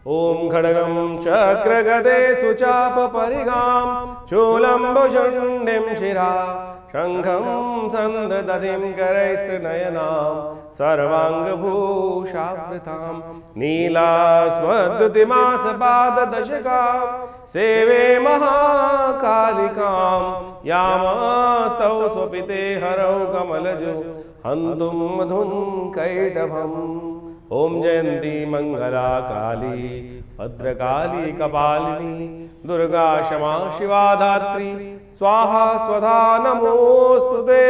ओम खड्गं चक्रगदे सुचापपरिगां शूलम्बुशुण्डिं शिरा शङ्खं सन्ददधिं करैस्त्रिनयनां सर्वाङ्गभूषावृतां नीलास्मद्युतिमासपाददशकां सेवे महाकालिकां यामास्तौ स्वपिते हरौ कमलजो हन्तुं मधुं कैटभम्। ओम जयंती मंगला काली भद्रकाली कपालिनी दुर्गा क्षमा शिवा धात्री स्वाहा स्वधा नमोस्तुते।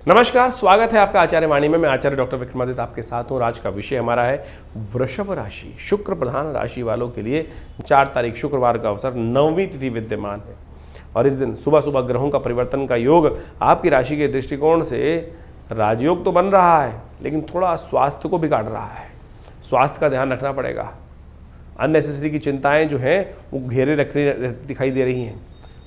नमस्कार, स्वागत है आपका आचार्य वाणी में। मैं आचार्य डॉक्टर विक्रमादित्य आपके साथ हूँ। आज का विषय हमारा है वृषभ राशि, शुक्र प्रधान राशि वालों के लिए 4 तारीख शुक्रवार का अवसर 9वीं तिथि विद्यमान है और इस दिन सुबह सुबह ग्रहों का परिवर्तन का योग आपकी राशि के दृष्टिकोण से राजयोग तो बन रहा है, लेकिन थोड़ा स्वास्थ्य को बिगाड़ रहा है। स्वास्थ्य का ध्यान रखना पड़ेगा। अननेसेसरी की चिंताएं जो हैं वो घेरे रखने दिखाई दे रही हैं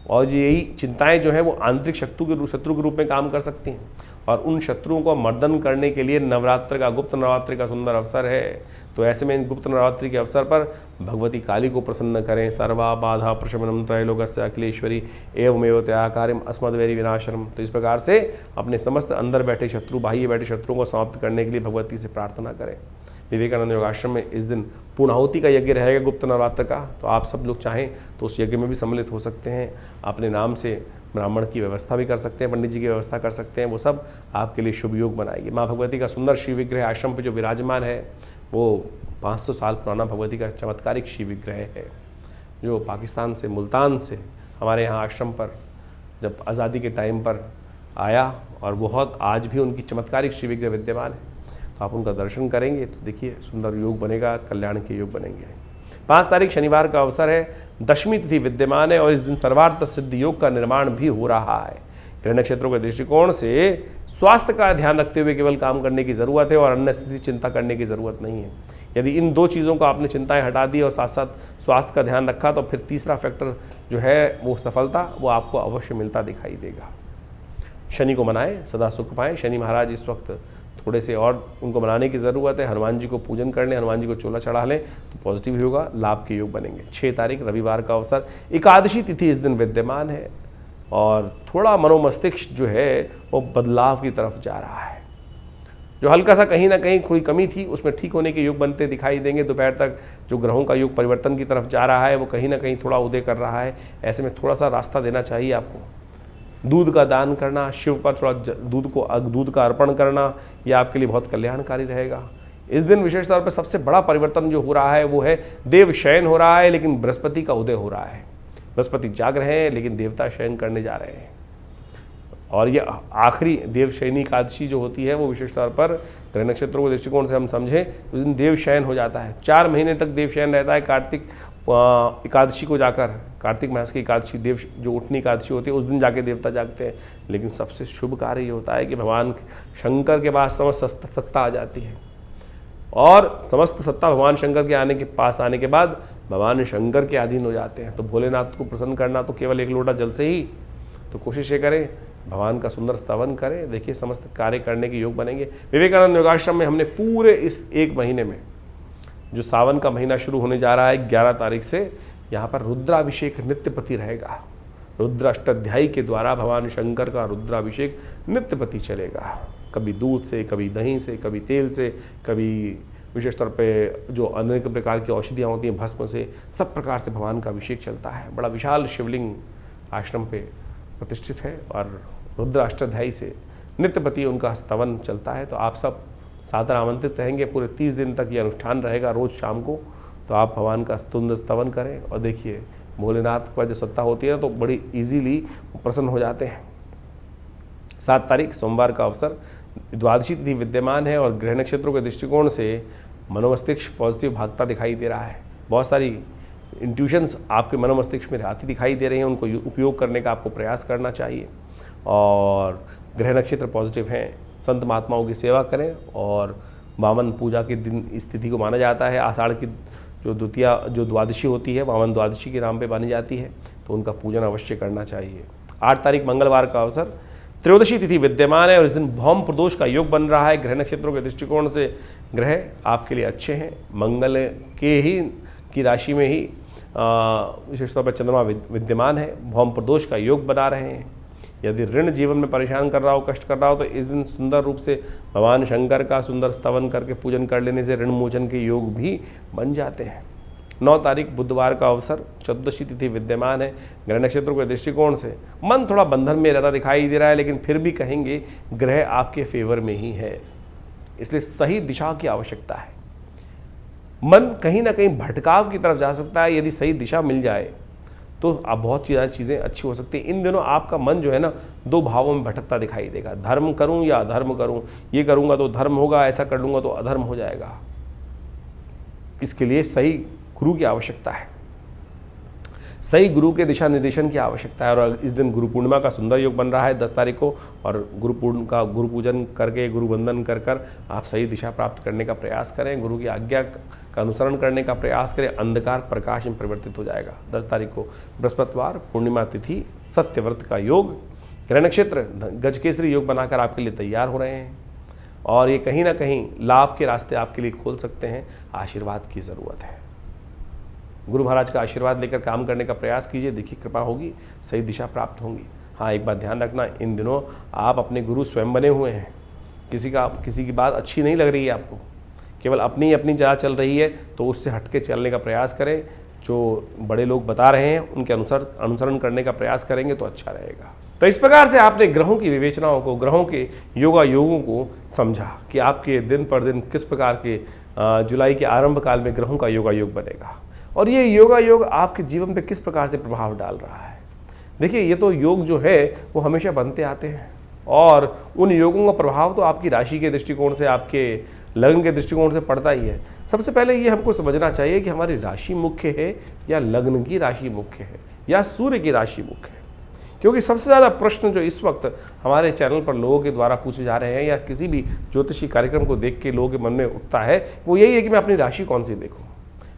और यही चिंताएं जो हैं वो आंतरिक शत्रु के रूप में काम कर सकती हैं और उन शत्रुओं को मर्दन करने के लिए नवरात्र का, गुप्त नवरात्रि का सुंदर अवसर है। तो ऐसे में गुप्त नवरात्रि के अवसर पर भगवती काली को प्रसन्न करें। सर्वा बाधा प्रशमनम त्रैलोक्यस्य अखिलेश्वरी एवमेव तया कार्यम अस्मद्वैरी विनाशनम। तो इस प्रकार से अपने समस्त अंदर बैठे शत्रु, बाह्य बैठे शत्रुओं को समाप्त करने के लिए भगवती से प्रार्थना करें। विवेकानंद योगाश्रम में इस दिन पूर्णाहुति का यज्ञ रहेगा गुप्त नवरात्र का, तो आप सब लोग चाहें तो उस यज्ञ में भी सम्मिलित हो सकते हैं। अपने नाम से ब्राह्मण की व्यवस्था भी कर सकते हैं, पंडित जी की व्यवस्था कर सकते हैं। वो सब आपके लिए शुभ योग बनाएगी। माँ भगवती का सुंदर शिव विग्रह आश्रम पर जो विराजमान है वो 500 साल पुराना भगवती का चमत्कारिक शिव विग्रह है, जो पाकिस्तान से, मुल्तान से हमारे यहाँ आश्रम पर जब आज़ादी के टाइम पर आया और बहुत आज भी उनकी चमत्कारिक शिव विग्रह विद्यमान है। तो आप उनका दर्शन करेंगे तो देखिए सुंदर योग बनेगा, कल्याण के योग बनेंगे। 5 तारीख शनिवार का अवसर है, 10वीं तिथि विद्यमान है और इस दिन सर्वार्थ सिद्ध योग का निर्माण भी हो रहा है। ग्रह नक्षत्रों के दृष्टिकोण से स्वास्थ्य का ध्यान रखते हुए केवल काम करने की ज़रूरत है और अन्य स्थिति चिंता करने की ज़रूरत नहीं है। यदि इन 2 चीज़ों को आपने चिंताएं हटा दी और साथ साथ स्वास्थ्य का ध्यान रखा तो फिर तीसरा फैक्टर जो है वो सफलता, वो आपको अवश्य मिलता दिखाई देगा। शनि को मनाएं, सदा सुख पाएं। शनि महाराज इस वक्त थोड़े से और उनको मनाने की ज़रूरत है। हनुमान जी को पूजन कर लें, हनुमान जी को चोला चढ़ा लें तो पॉजिटिव होगा, लाभ के योग बनेंगे। 6 तारीख रविवार का अवसर, एकादशी तिथि इस दिन विद्यमान है और थोड़ा मनोमस्तिष्क जो है वो बदलाव की तरफ जा रहा है। जो हल्का सा कहीं ना कहीं थोड़ी कमी थी उसमें ठीक होने के योग बनते दिखाई देंगे। दोपहर तक जो ग्रहों का योग परिवर्तन की तरफ जा रहा है वो कहीं ना कहीं थोड़ा उदय कर रहा है। ऐसे में थोड़ा सा रास्ता देना चाहिए आपको। दूध का दान करना, शिव पर थोड़ा दूध का अर्पण करना, यह आपके लिए बहुत कल्याणकारी रहेगा। इस दिन विशेष तौर पर सबसे बड़ा परिवर्तन जो हो रहा है वो है देव शयन हो रहा है, लेकिन बृहस्पति का उदय हो रहा है। बृहस्पति जाग रहे हैं लेकिन देवता शयन करने जा रहे हैं और ये आखिरी देव शयनी एकादशी जो होती है वो विशेष तौर पर ग्रह नक्षत्रों के दृष्टिकोण से हम समझें तो इस दिन देव शयन हो जाता है। 4 महीने तक देव शयन रहता है। कार्तिक एकादशी को जाकर, कार्तिक मास की एकादशी, देव जो उठनी एकादशी होती है उस दिन जाके देवता जागते हैं। लेकिन सबसे शुभ कार्य ये होता है कि भगवान शंकर के पास समस्त सत्ता आ जाती है और समस्त सत्ता भगवान शंकर के पास आने के बाद भगवान शंकर के अधीन हो जाते हैं। तो भोलेनाथ को प्रसन्न करना तो केवल 1 लोटा जल से ही, तो कोशिश ये करें भगवान का सुंदर स्तवन करें। देखिए समस्त कार्य करने के योग बनेंगे। विवेकानंद योगाश्रम में हमने पूरे इस 1 महीने में, जो सावन का महीना शुरू होने जा रहा है 11 तारीख से, यहाँ पर रुद्राभिषेक नित्यपति रहेगा। रुद्र अष्टाध्यायी के द्वारा भगवान शंकर का रुद्राभिषेक नित्यपति चलेगा। कभी दूध से, कभी दही से, कभी तेल से, कभी विशेष तौर पे जो अनेक प्रकार की औषधियाँ होती हैं भस्म से, सब प्रकार से भगवान का अभिषेक चलता है। बड़ा विशाल शिवलिंग आश्रम पे प्रतिष्ठित है और रुद्र अष्टाध्यायी से नित्यपति उनका स्तवन चलता है। तो आप सब सादर आमंत्रित रहेंगे। पूरे 30 दिन तक ये अनुष्ठान रहेगा रोज़ शाम को। तो आप भगवान का सुंदर स्तवन करें और देखिए भोलेनाथ पर जो सत्ता होती है तो बड़ी इजीली प्रसन्न हो जाते हैं। 7 तारीख सोमवार का अवसर, द्वादशी तिथि विद्यमान है और ग्रह नक्षत्रों के दृष्टिकोण से मनोमस्तिष्क पॉजिटिव भागता दिखाई दे रहा है। बहुत सारी इंट्यूशंस आपके मनोमस्तिष्क में आती दिखाई दे रही हैं, उनको उपयोग करने का आपको प्रयास करना चाहिए। और ग्रह नक्षत्र पॉजिटिव हैं, संत महात्माओं की सेवा करें और वामन पूजा के दिन इस तिथि को माना जाता है। आषाढ़ की जो द्वादशी होती है वामन द्वादशी के नाम पे मानी जाती है, तो उनका पूजन अवश्य करना चाहिए। 8 तारीख मंगलवार का अवसर, त्रयोदशी तिथि विद्यमान है और इस दिन भौम प्रदोष का योग बन रहा है। ग्रह नक्षत्रों के दृष्टिकोण से ग्रह आपके लिए अच्छे हैं। मंगल के ही आपकी राशि में ही विशेष तौर पर चंद्रमा विद्यमान है, भौम प्रदोष का योग बना रहे हैं। यदि ऋण जीवन में परेशान कर रहा हो, कष्ट कर रहा हो, तो इस दिन सुंदर रूप से भगवान शंकर का सुंदर स्तवन करके पूजन कर लेने से ऋण मोचन के योग भी बन जाते हैं। 9 तारीख बुधवार का अवसर, चतुर्दशी तिथि विद्यमान है। ग्रह नक्षत्रों के दृष्टिकोण से मन थोड़ा बंधन में रहता दिखाई दे रहा है, लेकिन फिर भी कहेंगे ग्रह आपके फेवर में ही है, इसलिए सही दिशा की आवश्यकता है। मन कहीं ना कहीं भटकाव की तरफ जा सकता है, यदि सही दिशा मिल जाए तो आप बहुत ज़्यादा चीज़ें अच्छी हो सकती हैं। इन दिनों आपका मन जो है ना 2 भावों में भटकता दिखाई देगा, धर्म करूं या अधर्म करूं, ये करूंगा तो धर्म होगा, ऐसा कर लूँगा तो अधर्म हो जाएगा। इसके लिए सही गुरु की आवश्यकता है, सही गुरु के दिशा निर्देशन की आवश्यकता है। और इस दिन गुरु पूर्णिमा का सुंदर योग बन रहा है 10 तारीख को, और गुरु पूजन करके, गुरु वंदन कर आप सही दिशा प्राप्त करने का प्रयास करें, गुरु की आज्ञा का अनुसरण करने का प्रयास करें। अंधकार प्रकाश में परिवर्तित हो जाएगा। 10 तारीख को बृहस्पतिवार, पूर्णिमा तिथि, सत्यव्रत का योग, ग्रह नक्षत्र गजकेसरी योग बनाकर आपके लिए तैयार हो रहे हैं, और ये कहीं ना कहीं लाभ के रास्ते आपके लिए खोल सकते हैं। आशीर्वाद की ज़रूरत है, गुरु महाराज का आशीर्वाद लेकर काम करने का प्रयास कीजिए, देखिए कृपा होगी, सही दिशा प्राप्त होंगी। हाँ, एक बात ध्यान रखना, इन दिनों आप अपने गुरु स्वयं बने हुए हैं। किसी की बात अच्छी नहीं लग रही है आपको, केवल अपनी जहाँ चल रही है, तो उससे हटके चलने का प्रयास करें। जो बड़े लोग बता रहे हैं उनके अनुसरण करने का प्रयास करेंगे तो अच्छा रहेगा। तो इस प्रकार से आपने ग्रहों की विवेचनाओं को, ग्रहों के योगों को समझा कि आपके दिन पर दिन किस प्रकार के जुलाई के आरंभ काल में ग्रहों का योग बनेगा, और ये योग आपके जीवन पे किस प्रकार से प्रभाव डाल रहा है। देखिए, ये तो योग जो है वो हमेशा बनते आते हैं, और उन योगों का प्रभाव तो आपकी राशि के दृष्टिकोण से, आपके लग्न के दृष्टिकोण से पड़ता ही है। सबसे पहले ये हमको समझना चाहिए कि हमारी राशि मुख्य है या लग्न की राशि मुख्य है या सूर्य की राशि मुख्य है। क्योंकि सबसे ज़्यादा प्रश्न जो इस वक्त हमारे चैनल पर लोगों के द्वारा पूछे जा रहे हैं, या किसी भी ज्योतिषी कार्यक्रम को देख के लोगों के मन में उठता है, वो यही है कि मैं अपनी राशि कौन सी देखूँ।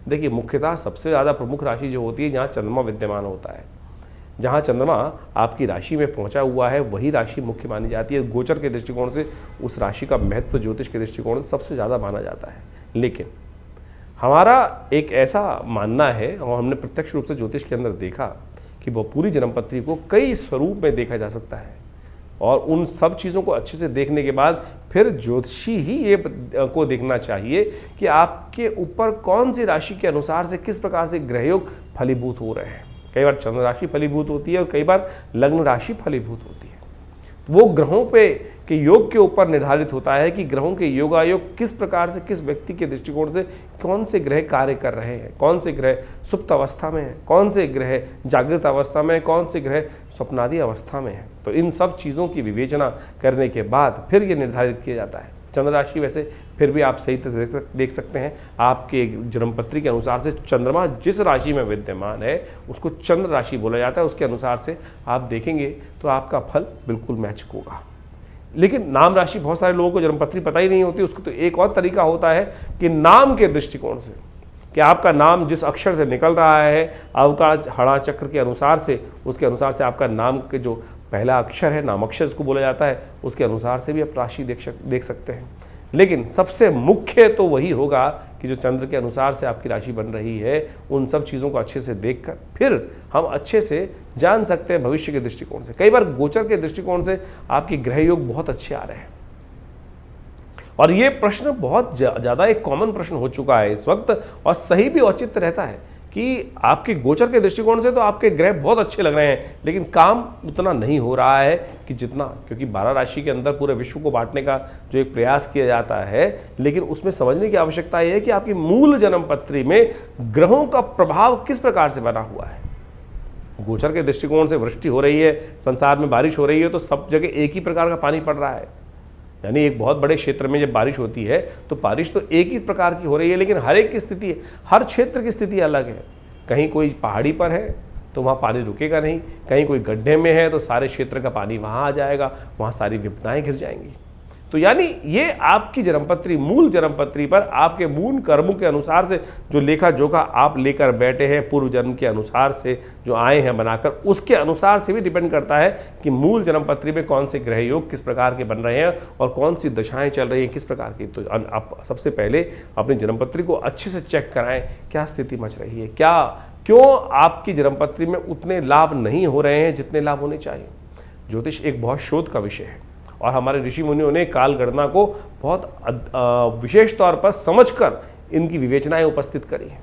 देखिए, मुख्यतः सबसे ज़्यादा प्रमुख राशि जो होती है जहाँ चंद्रमा विद्यमान होता है, जहाँ चंद्रमा आपकी राशि में पहुँचा हुआ है, वही राशि मुख्य मानी जाती है। गोचर के दृष्टिकोण से उस राशि का महत्व ज्योतिष के दृष्टिकोण से सबसे ज़्यादा माना जाता है। लेकिन हमारा एक ऐसा मानना है, और हमने प्रत्यक्ष रूप से ज्योतिष के अंदर देखा, कि वह पूरी जन्मपत्री को कई स्वरूप में देखा जा सकता है, और उन सब चीज़ों को अच्छे से देखने के बाद फिर ज्योतिषी ही ये को देखना चाहिए कि आपके ऊपर कौन सी राशि के अनुसार से किस प्रकार से ग्रहयोग फलीभूत हो रहे हैं। कई बार चंद्र राशि फलीभूत होती है और कई बार लग्न राशि फलीभूत होती है। वो ग्रहों पे के योग के ऊपर निर्धारित होता है कि ग्रहों के योगायोग किस प्रकार से, किस व्यक्ति के दृष्टिकोण से कौन से ग्रह कार्य कर रहे हैं, कौन से ग्रह सुप्त अवस्था में है, कौन से ग्रह जागृत अवस्था में है, कौन से ग्रह स्वप्नादि अवस्था में है। तो इन सब चीज़ों की विवेचना करने के बाद फिर ये निर्धारित किया जाता है। चंद्र राशि वैसे फिर भी आप सही तरह से देख सकते हैं, आपके जन्मपत्री के अनुसार से चंद्रमा जिस राशि में विद्यमान है उसको चंद्र राशि बोला जाता है। उसके अनुसार से आप देखेंगे तो आपका फल बिल्कुल मैच होगा। लेकिन नाम राशि बहुत सारे लोगों को जन्मपत्री पता ही नहीं होती। उसको तो एक और तरीका होता है कि नाम के दृष्टिकोण से, कि आपका नाम जिस अक्षर से निकल रहा है, अवकाश हड़ा चक्र के अनुसार से, उसके अनुसार से आपका नाम के जो पहला अक्षर है, नामाक्षर जिसको बोला जाता है, उसके अनुसार से भी आप राशि देख सकते हैं। लेकिन सबसे मुख्य तो वही होगा कि जो चंद्र के अनुसार से आपकी राशि बन रही है, उन सब चीज़ों को अच्छे से देखकर फिर हम अच्छे से जान सकते हैं भविष्य के दृष्टिकोण से। कई बार गोचर के दृष्टिकोण से आपके ग्रह योग बहुत अच्छे आ रहे हैं, और ये प्रश्न बहुत ज़्यादा एक कॉमन प्रश्न हो चुका है इस वक्त, और सही भी औचित्य रहता है कि आपके गोचर के दृष्टिकोण से तो आपके ग्रह बहुत अच्छे लग रहे हैं, लेकिन काम उतना नहीं हो रहा है कि जितना, क्योंकि 12 राशि के अंदर पूरे विश्व को बांटने का जो एक प्रयास किया जाता है, लेकिन उसमें समझने की आवश्यकता यह है कि आपकी मूल जन्मपत्री में ग्रहों का प्रभाव किस प्रकार से बना हुआ है। गोचर के दृष्टिकोण से वृष्टि हो रही है, संसार में बारिश हो रही है, तो सब जगह एक ही प्रकार का पानी पड़ रहा है। यानी एक बहुत बड़े क्षेत्र में जब बारिश होती है तो बारिश तो एक ही प्रकार की हो रही है, लेकिन हर एक की स्थिति, हर क्षेत्र की स्थिति अलग है। कहीं कोई पहाड़ी पर है तो वहाँ पानी रुकेगा नहीं, कहीं कोई गड्ढे में है तो सारे क्षेत्र का पानी वहाँ आ जाएगा, वहाँ सारी विपदाएं घिर जाएंगी। तो यानी ये आपकी जन्मपत्री, मूल जन्मपत्री पर आपके मूल कर्मों के अनुसार से जो लेखा जोखा आप लेकर बैठे हैं, पूर्व जन्म के अनुसार से जो आए हैं बनाकर, उसके अनुसार से भी डिपेंड करता है कि मूल जन्मपत्री में कौन से ग्रह योग किस प्रकार के बन रहे हैं और कौन सी दशाएं चल रही हैं किस प्रकार की। तो आप सबसे पहले अपनी जन्मपत्री को अच्छे से चेक कराएं, क्या स्थिति मच रही है, क्यों आपकी जन्मपत्री में उतने लाभ नहीं हो रहे हैं जितने लाभ होने चाहिए। ज्योतिष एक बहुत शोध का विषय है और हमारे ऋषि मुनियों ने काल गणना को बहुत विशेष तौर पर समझकर इनकी विवेचनाएं उपस्थित करी हैं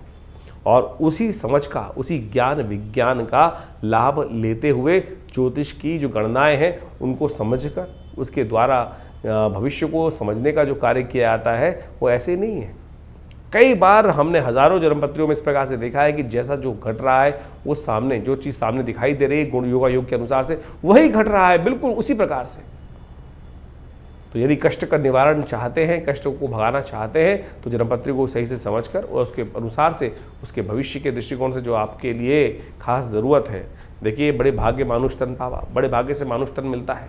और उसी समझ का, उसी ज्ञान विज्ञान का लाभ लेते हुए ज्योतिष की जो गणनाएं हैं उनको समझकर उसके द्वारा भविष्य को समझने का जो कार्य किया जाता है वो ऐसे नहीं है। कई बार हमने हजारों जन्मपत्रियों में इस प्रकार से देखा है कि जैसा जो घट रहा है वो सामने, जो चीज़ सामने दिखाई दे रही है गुण योगा योग के अनुसार से वही घट रहा है, बिल्कुल उसी प्रकार से। तो यदि कष्ट का निवारण चाहते हैं, कष्टों को भगाना चाहते हैं, तो जन्मपत्री को सही से समझकर और उसके अनुसार से उसके भविष्य के दृष्टिकोण से जो आपके लिए खास ज़रूरत है। देखिए, बड़े भाग्य मानुष तन पावा, बड़े भाग्य से मानुष तन मिलता है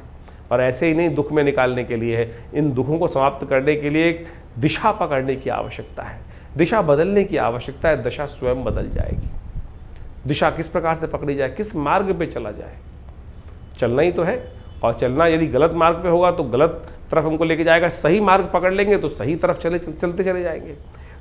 और ऐसे ही नहीं दुख में निकालने के लिए है। इन दुखों को समाप्त करने के लिए एक दिशा पकड़ने की आवश्यकता है, दिशा बदलने की आवश्यकता है। दशा स्वयं बदल जाएगी। दिशा किस प्रकार से पकड़ी जाए, किस मार्ग पे चला जाए, चलना ही तो है। और चलना यदि गलत मार्ग पे होगा तो गलत तरफ हमको लेके जाएगा, सही मार्ग पकड़ लेंगे तो सही तरफ चलते चले जाएंगे।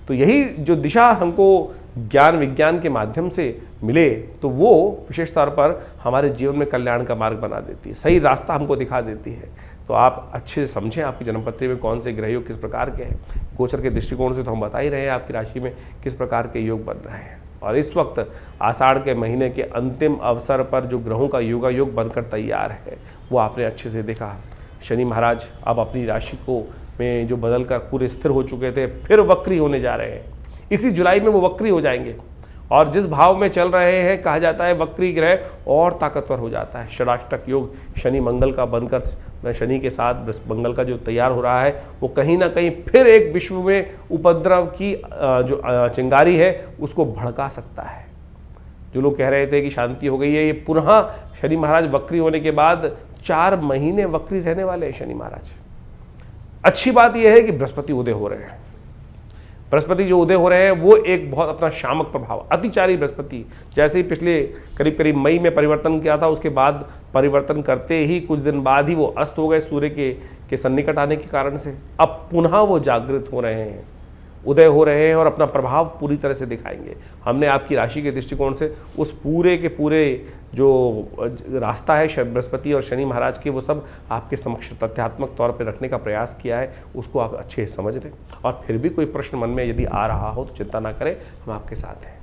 तो यही जो दिशा हमको ज्ञान विज्ञान के माध्यम से मिले तो वो विशेष तौर पर हमारे जीवन में कल्याण का मार्ग बना देती है, सही रास्ता हमको दिखा देती है। तो आप अच्छे से समझें आपकी जन्मपत्री में कौन से ग्रह योग किस प्रकार के हैं। गोचर के दृष्टिकोण से तो हम बता ही रहे हैं आपकी राशि में किस प्रकार के योग बन रहे हैं। और इस वक्त आषाढ़ के महीने के अंतिम अवसर पर जो ग्रहों का योगा योग बनकर तैयार है वो आपने अच्छे से देखा। शनि महाराज अब अपनी राशि को में जो बदल कर पूरे स्थिर हो चुके थे फिर वक्री होने जा रहे हैं। इसी जुलाई में वो वक्री हो जाएंगे और जिस भाव में चल रहे हैं कहा जाता है वक्री ग्रह और ताकतवर हो जाता है। षडाष्टक योग शनि मंगल का बनकर शनि के साथ मंगल का जो तैयार हो रहा है वो कहीं ना कहीं फिर एक विश्व में उपद्रव की जो चिंगारी है उसको भड़का सकता है। जो लोग कह रहे थे कि शांति हो गई है, ये पुनः शनि महाराज वक्री होने के बाद 4 महीने वक्री रहने वाले हैं शनि महाराज। अच्छी बात यह है कि बृहस्पति उदय हो रहे हैं। बृहस्पति जो उदय हो रहे हैं वो एक बहुत अपना शामक प्रभाव, अतिचारी बृहस्पति, जैसे ही पिछले करीब करीब मई में परिवर्तन किया था उसके बाद परिवर्तन करते ही कुछ दिन बाद ही वो अस्त हो गए सूर्य के सन्निकट आने के कारण से। अब पुनः वो जागृत हो रहे हैं, उदय हो रहे हैं और अपना प्रभाव पूरी तरह से दिखाएंगे। हमने आपकी राशि के दृष्टिकोण से उस पूरे के पूरे जो रास्ता है बृहस्पति और शनि महाराज के वो सब आपके समक्ष तथ्यात्मक तौर पर रखने का प्रयास किया है, उसको आप अच्छे से समझ लें। और फिर भी कोई प्रश्न मन में यदि आ रहा हो तो चिंता ना करें, हम आपके साथ हैं।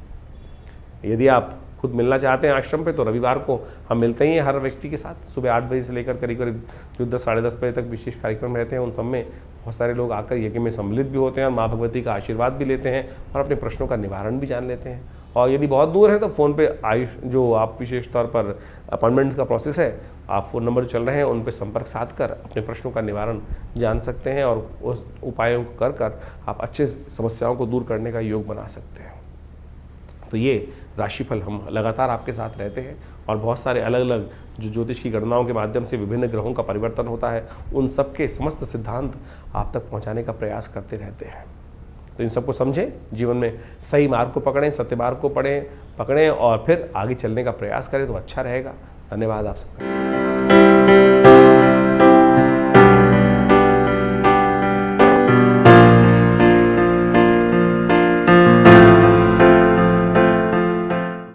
यदि आप खुद मिलना चाहते हैं आश्रम पे तो रविवार को हम मिलते ही हैं हर व्यक्ति के साथ। सुबह 8 बजे से लेकर करीब करीब जो 10 साढ़े 10 बजे तक विशेष कार्यक्रम रहते हैं। उन सब में बहुत सारे लोग आकर यज्ञ में सम्मिलित भी होते हैं और माँ भगवती का आशीर्वाद भी लेते हैं और अपने प्रश्नों का निवारण भी जान लेते हैं। और यदि बहुत दूर है तो फ़ोन पे आयुष जो आप विशेष तौर पर अपॉइंटमेंट्स का प्रोसेस है, आप फ़ोन नंबर चल रहे हैं उन पर संपर्क साध कर अपने प्रश्नों का निवारण जान सकते हैं और उस उपायों को कर आप अच्छे समस्याओं को दूर करने का योग बना सकते हैं। तो ये राशिफल हम लगातार आपके साथ रहते हैं और बहुत सारे अलग अलग जो ज्योतिष की गणनाओं के माध्यम से विभिन्न ग्रहों का परिवर्तन होता है उन सब के समस्त सिद्धांत आप तक पहुंचाने का प्रयास करते रहते हैं। तो इन सबको समझें, जीवन में सही मार्ग को पकड़ें, सत्य मार्ग को पकड़ें और फिर आगे चलने का प्रयास करें तो अच्छा रहेगा। धन्यवाद आप सबका।